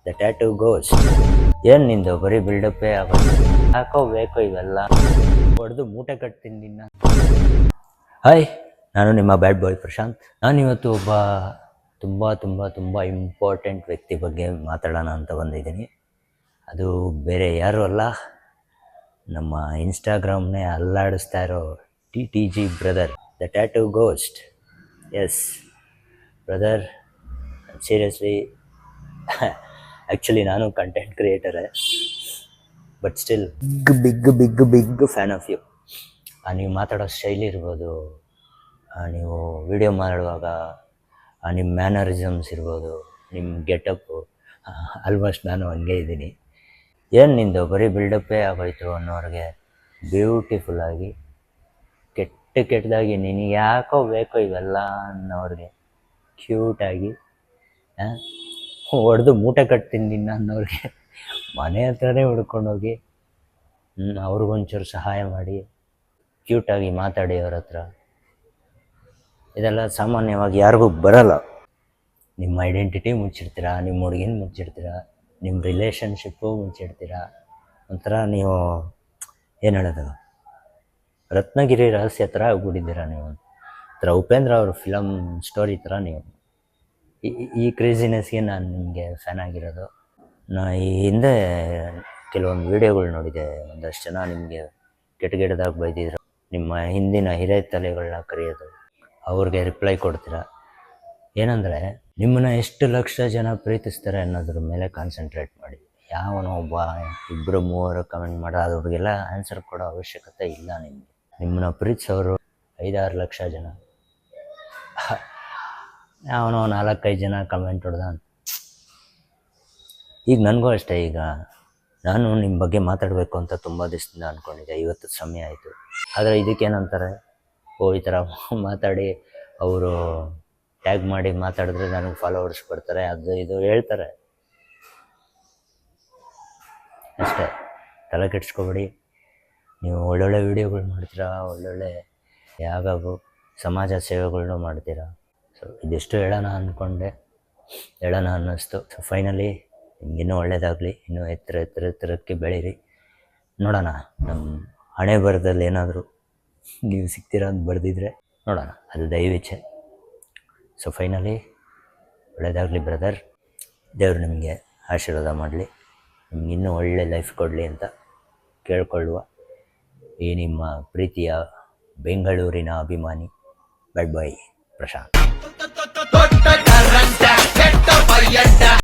The tattoo goes. ಏನು ನಿಂದು ಬರೀ ಬಿಲ್ಡಪ್ಪೇ ಆಗೋದು, ಯಾಕೋ ಬೇಕೋ ಇವೆಲ್ಲ ಹೊಡೆದು ಮೂಟೆ ಕಟ್ತೀನಿ ನಿನ್ನ. ಹಾಯ್, ನಾನು ನಿಮ್ಮ ಬ್ಯಾಡ್ ಬಾಯ್ ಪ್ರಶಾಂತ್. ನಾನಿವತ್ತು ಒಬ್ಬ ತುಂಬ ತುಂಬ ತುಂಬ ಇಂಪಾರ್ಟೆಂಟ್ ವ್ಯಕ್ತಿ ಬಗ್ಗೆ ಮಾತಾಡೋಣ ಅಂತ ಬಂದಿದ್ದೀನಿ. ಅದು ಬೇರೆ ಯಾರೂ ಅಲ್ಲ, ನಮ್ಮ ಇನ್ಸ್ಟಾಗ್ರಾಮ್ನೇ ಅಲ್ಲಾಡಿಸ್ತಾ ಇರೋ TTG brother, the tattoo ghost. Yes brother, seriously actually ನಾನು ಕಂಟೆಂಟ್ ಕ್ರಿಯೇಟರೇ, but still big fan of you. ನೀವು ಮಾತಾಡೋ ಶೈಲಿ ಇರ್ಬೋದು, ನೀವು ವಿಡಿಯೋ ಮಾಡುವಾಗ ನಿಮ್ಮ ಮ್ಯಾನರಿಸಮ್ಸ್ ಇರ್ಬೋದು, ನಿಮ್ಮ ಗೆಟಪ್ಪು, ಆಲ್ಮೋಸ್ಟ್ ನಾನು ಹಂಗೆ ಇದ್ದೀನಿ. ಏನು ನಿಂದು ಬರೀ ಬಿಲ್ಡಪ್ಪೇ ಆಗೋಯ್ತು ಅನ್ನೋರಿಗೆ ಬ್ಯೂಟಿಫುಲ್ಲಾಗಿ, ಕೆಟ್ಟದಾಗಿ ನಿನಗೆ ಯಾಕೋ ಬೇಕೋ ಇವೆಲ್ಲ ಅನ್ನೋರಿಗೆ ಕ್ಯೂಟಾಗಿ, ಹೊಡೆದು ಮೂಟೆ ಕಟ್ತೀನಿ ನಿನ್ನ ಅನ್ನೋರಿಗೆ ಮನೆ ಹತ್ರನೇ ಹುಡ್ಕೊಂಡೋಗಿ ಅವ್ರಿಗೊಂಚೂರು ಸಹಾಯ ಮಾಡಿ ಕ್ಯೂಟಾಗಿ ಮಾತಾಡಿ ಅವ್ರ ಹತ್ರ. ಇದೆಲ್ಲ ಸಾಮಾನ್ಯವಾಗಿ ಯಾರಿಗೂ ಬರಲ್ಲ. ನಿಮ್ಮ ಐಡೆಂಟಿಟಿ ಮುಚ್ಚಿಡ್ತೀರ, ನಿಮ್ಮ ಹುಡುಗಿನ ಮುಚ್ಚಿಡ್ತೀರ, ನಿಮ್ಮ ರಿಲೇಷನ್ಶಿಪ್ಪು ಮುಚ್ಚಿಡ್ತೀರ. ಒಂಥರ ನೀವು ಏನು ಹೇಳೋದು, ರತ್ನಗಿರಿ ರಹಸ್ಯ ಥರ ಆಗ್ಬಿಟ್ಟಿದ್ದೀರ ನೀವು. ಒಂಥರ ಉಪೇಂದ್ರ ಅವ್ರ ಫಿಲಮ್ ಸ್ಟೋರಿ ಥರ ನೀವು. ಈ ಕ್ರೇಜಿನೆಸ್ಗೆ ನಾನು ನಿಮಗೆ ಫ್ಯಾನ್ ಆಗಿರೋದು. ಈ ಹಿಂದೆ ಕೆಲವೊಂದು ವೀಡಿಯೋಗಳು ನೋಡಿದೆ, ಒಂದಷ್ಟು ಜನ ನಿಮಗೆ ಕೆಟ್ಟದಾಗಿ ಬೈದಿದ್ರು. ನಿಮ್ಮ ಹಿಂದಿನ ಹಿರೇ ತಲೆಗಳನ್ನ ಕರೆಯೋದು, ಅವ್ರಿಗೆ ರಿಪ್ಲೈ ಕೊಡ್ತೀರ. ಏನಂದರೆ, ನಿಮ್ಮನ್ನು ಎಷ್ಟು ಲಕ್ಷ ಜನ ಪ್ರೀತಿಸ್ತಾರೆ ಅನ್ನೋದ್ರ ಮೇಲೆ ಕಾನ್ಸಂಟ್ರೇಟ್ ಮಾಡಿ. ಯಾವನೋ ಒಬ್ಬ 2-3 ಕಮೆಂಟ್ ಮಾಡೋದು, ಅವ್ರಿಗೆಲ್ಲ ಆನ್ಸರ್ ಕೊಡೋ ಅವಶ್ಯಕತೆ ಇಲ್ಲ ನಿಮಗೆ. ನಿಮ್ಮನ್ನ ಪ್ರೀತಿಸೋರು 5-6 ಲಕ್ಷ ಜನ, ಯಾವನೋ 4-5 ಜನ ಕಮೆಂಟ್ ಹೊಡೆದ. ಈಗ ನನಗೂ ಅಷ್ಟೇ, ಈಗ ನಾನು ನಿಮ್ಮ ಬಗ್ಗೆ ಮಾತಾಡಬೇಕು ಅಂತ ತುಂಬ ದಿವಸದಿಂದ ಅಂದ್ಕೊಂಡಿದ್ದೆ. ಇವತ್ತು ಸಮಯ ಆಯಿತು. ಆದರೆ ಇದಕ್ಕೇನಂತಾರೆ, ಈ ಥರ ಮಾತಾಡಿ ಅವರು ಟ್ಯಾಗ್ ಮಾಡಿ ಮಾತಾಡಿದ್ರೆ ನನಗೆ ಫಾಲೋವರ್ಸ್ ಬರ್ತಾರೆ, ಅದು ಇದು ಹೇಳ್ತಾರೆ ಅಷ್ಟೇ. ತಲೆ ಕೆಡಿಸ್ಕೊಬೇಡಿ. ನೀವು ಒಳ್ಳೊಳ್ಳೆ ವೀಡಿಯೋಗಳು ಮಾಡ್ತೀರಾ, ಒಳ್ಳೊಳ್ಳೆ ಯಾವ್ಯಾವ ಸಮಾಜ ಸೇವೆಗಳನ್ನೂ ಮಾಡ್ತೀರಾ. ಸೊ ಇದಿಷ್ಟು ಹೇಳೋಣ ಅಂದ್ಕೊಂಡೆ, ಹೇಳೋಣ ಅನ್ನಿಸ್ತು. ಸೊ ಫೈನಲಿ ನಿಮಗಿನ್ನೂ ಒಳ್ಳೆಯದಾಗಲಿ, ಇನ್ನೂ ಎತ್ತರಕ್ಕೆ ಬೆಳೀರಿ. ನೋಡೋಣ, ನಮ್ಮ ಹಣೆ ಬರದಲ್ಲಿ ಏನಾದರೂ ನೀವು ಸಿಗ್ತೀರಾ ಅಂತ ಬರೆದಿದ್ರೆ ನೋಡೋಣ, ಅದು ದಯವಿಚ್ಛೆ. ಸೊ ಫೈನಲಿ ಒಳ್ಳೆಯದಾಗಲಿ ಬ್ರದರ್. ದೇವರು ನಿಮಗೆ ಆಶೀರ್ವಾದ ಮಾಡಲಿ, ನಿಮ್ಗೆ ಇನ್ನೂ ಒಳ್ಳೆ ಲೈಫ್ ಕೊಡಲಿ ಅಂತ ಕೇಳಿಕೊಳ್ಳುವ ಈ ನಿಮ್ಮ ಪ್ರೀತಿಯ ಬೆಂಗಳೂರಿನ ಅಭಿಮಾನಿ ಬ್ಯಾಡ್ ಬಾಯ್ ಪ್ರಶಾಂತ್.